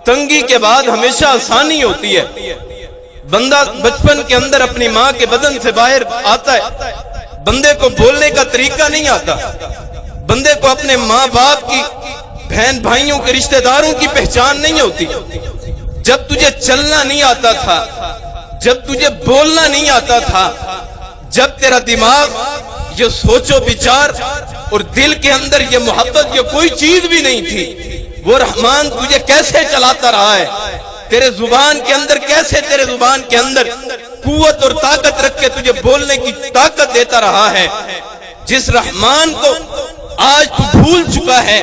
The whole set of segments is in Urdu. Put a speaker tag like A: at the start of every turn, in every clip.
A: تنگی کے بعد ہمیشہ آسانی ہوتی ہے۔ بندہ بچپن کے اندر اپنی ماں کے بدن سے باہر آتا ہے، بندے کو بولنے کا طریقہ نہیں آتا، بندے کو اپنے ماں باپ کی، بہن بھائیوں کے، رشتہ داروں کی پہچان نہیں ہوتی۔ جب تجھے چلنا نہیں آتا تھا، جب تجھے بولنا نہیں آتا تھا، جب تیرا دماغ یہ سوچو بچار اور دل کے اندر یہ محبت یہ کوئی چیز بھی نہیں تھی، وہ رحمان تجھے کیسے چلاتا رہا ہے، تیرے زبان کے اندر کیسے، تیرے زبان کے اندر قوت اور طاقت رکھ کے تجھے بولنے کی طاقت دیتا رہا ہے۔ جس رحمان کو آج تو بھول چکا ہے،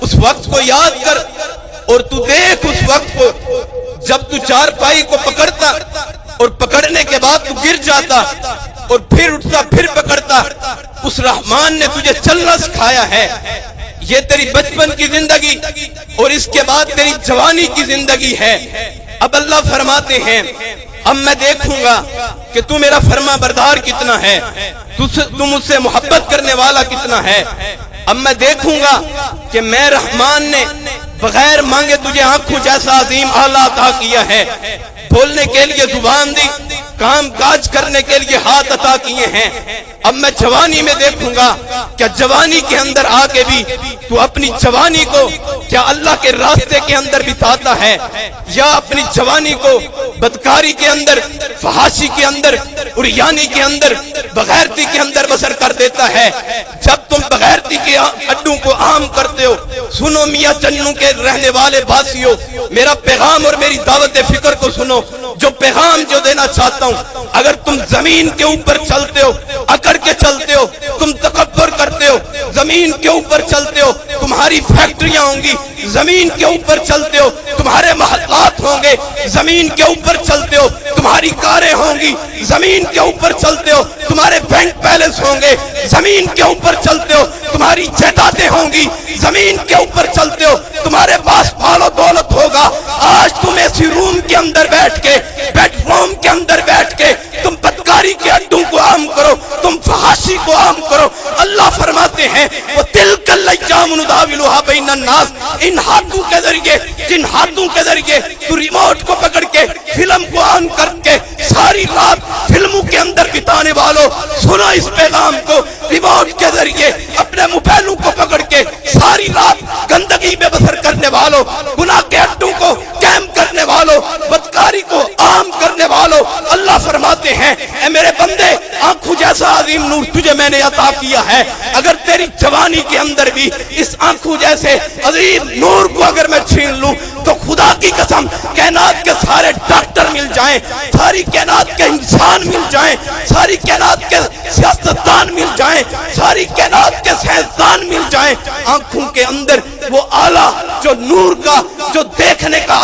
A: اس وقت کو یاد کر اور تو دیکھ اس وقت کو جب تو چارپائی کو پکڑتا اور پکڑنے کے بعد تو گر جاتا اور پھر اٹھتا پھر پکڑتا۔ اس رحمان نے تجھے چلنا سکھایا ہے۔ یہ تیری بچپن کی زندگی اور اس کے بعد تیری جوانی کی زندگی ہے۔ اب اللہ فرماتے ہیں اب میں دیکھوں گا کہ تو میرا فرما بردار کتنا ہے، تو مجھ سے محبت کرنے والا کتنا ہے۔ اب میں دیکھوں گا کہ میں رحمان نے بغیر مانگے تجھے آنکھوں جیسا عظیم اعلیٰ عطا کیا ہے، بولنے کے لیے زبان دی، کام کاج کرنے کے لیے ہاتھ عطا کیے ہیں۔ اب میں جوانی میں دیکھوں گا کیا جوانی کے اندر آ کے بھی تو اپنی جوانی کو کیا اللہ کے راستے کے اندر بتاتا ہے، یا اپنی جوانی کو بدکاری کے اندر، فحاشی کے اندر، عریانی کے اندر، بغیرتی کے اندر بسر کر دیتا ہے۔ جب تم بغیرتی کے اڈوں کو عام کرتے ہو، سنو میاں چنو کے رہنے والے باسیوں، میرا پیغام اور میری دعوت فکر کو سنو، جو پیغام جو دینا چاہتا ہوں۔ اگر تم زمین کے اوپر چلتے ہو، اکڑ کے چلتے ہو، تم تکبر کرتے ہو، زمین کے اوپر چلتے ہو، تمہاری فیکٹریاں ہوں گی، زمین کے اوپر چلتے ہو، تمہارے محلات ہوں گے، زمین کے اوپر چلتے ہو، تمہاری کاریں ہوں گی، زمین کے اوپر چلتے ہو، تمہارے بینک بیلنس ہوں گے، زمین کے اوپر چلتے ہو، تمہاری جائیدادیں ہوں گی، زمین کے اوپر چلتے ہو، تمہارے پاس مال و دولت ہوگا۔ آج تم ایسی روم کے اندر بیٹھ کے، بیڈ روم کے اندر بیٹھ کے تم بدکاری کے اڈوں کو عام کرو، تم فحاشی کو عام کرو۔ اللہ فرماتے ہیں وَتِلْكَ الْأَيَّامُ نُدَاوِلُهَا بَيْنَ النَّاسِ، ان ہاتھوں کے ذریعے، جن ہاتھوں کے ذریعے تو ریموٹ کو پکڑ کے فلم کو آن کر کے ساری رات فلموں کے اندر بتانے والوں، سنو اس پیغام کو، ریموٹ کے ذریعے اپنے موبائلوں کو پکڑ کے ساری رات گندگی میں بسر کرنے والوں، گناہ کے اڈوں کو قائم کرنے والوں، بدکاری کو عام کرنے والوں، اللہ فرماتے ہیں اے میرے بندے، آنکھوں جیسا عظیم نور تجھے میں نے عطا کیا ہے۔ اگر تیری جوانی کے اندر بھی اس آنکھوں جیسے عظیم نور کو اگر میں چھین لوں تو خدا کی قسم کائنات کے سارے ڈاکٹر مل جائیں، ساری کائنات کے انسان مل جائیں، ساری کائنات کے سیاستدان مل جائیں، ساری کائنات کے سائنسدان مل جائیں، آنکھوں کے اندر وہ آلہ جو نور کا، جو دیکھنے کا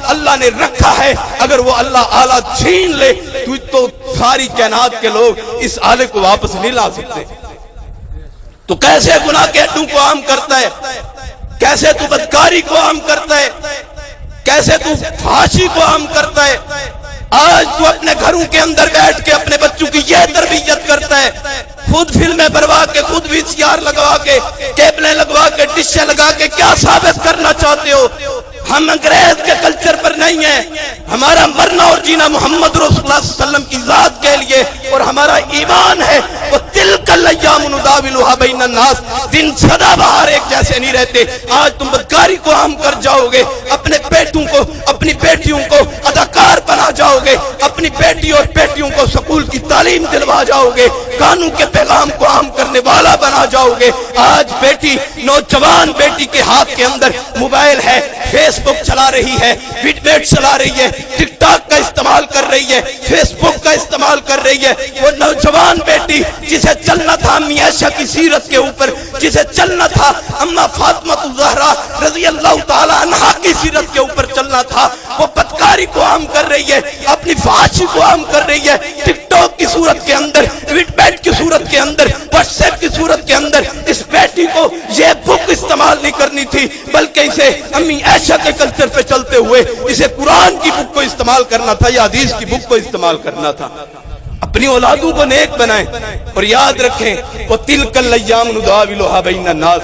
A: اللہ نے رکھا ہے، اگر وہ اللہ آلہ چھین لے تو ساری کائنات کے لوگ اس آلے کو واپس نہیں لا سکتے۔ تو کیسے گناہ کے اڈوں کو عام کرتا ہے، کیسے تو بدکاری کو عام کرتا ہے، کیسے تو فحاشی کو عام کرتا ہے۔ آج تو اپنے گھروں کے اندر بیٹھ کے اپنے بچوں کی یہ تربیت کرتا ہے، خود فلمیں بنوا کے، خود VCR لگوا کے، کیبلیں لگوا کے، ڈشیں لگا کے کیا ثابت کرنا چاہتے ہو؟ ہم انگریز کے کلچر پر نہیں ہیں، ہمارا مرنا اور جینا محمد رسول اللہ صلی اللہ علیہ وسلم کی ذات کے لیے اور ہمارا ایمان ہے۔ وَتِلْكَ الْأَيَّامُ نُدَاوِلُهَا بَيْنَ النَّاسِ، دن سدا بہار ایک جیسے نہیں رہتے۔ آج تم بدکاری کو عام کر جاؤ گے، اپنے بیٹوں کو، اپنی بیٹیوں کو اداکار بنا جاؤ گے، اپنی بیٹی اور بیٹیوں کو سکول کی تعلیم دلوا جاؤ گے، قانون کے پیغام کو عام کرنے والا بنا جاؤ گے۔ آج بیٹی، نوجوان بیٹی کے ہاتھ کے اندر موبائل ہے، فیس بک چلا رہی ہے، ویڈیو چلا رہی ہے، ٹک ٹاک کا استعمال کر رہی ہے، فیس بک کا استعمال کر رہی ہے۔ وہ نوجوان بیٹی جسے چلنا تھا امی عائشہ کی سیرت کے اوپر، جسے چلنا تھا اما فاطمہ الزہرا رضی اللہ تعالی عنہا کی سیرت کے اوپر چلنا تھا، وہ بدکاری کو عام کر رہی ہے، اپنی فحاشی کو عام کر رہی ہے، ٹک ٹاک کی صورت کے اندر، ویڈیو کی صورت کے اندر، واٹس ایپ کی صورت کے اندر۔ اس بیٹی کو یہ بک استعمال نہیں کرنی تھی، بلکہ اسے امی عائشہ کے کلچر پہ چلتے ہوئے اسے قرآن کی بک کو استعمال کرنا تھا یا حدیث کی بک کو استعمال کرنا تھا۔ اپنی اولادوں کو نیک بنائیں اور یاد رکھیں وَتِلْكَ الْأَيَّامُ نُدَاوِلُهَا بَيْنَ النَّاسِ۔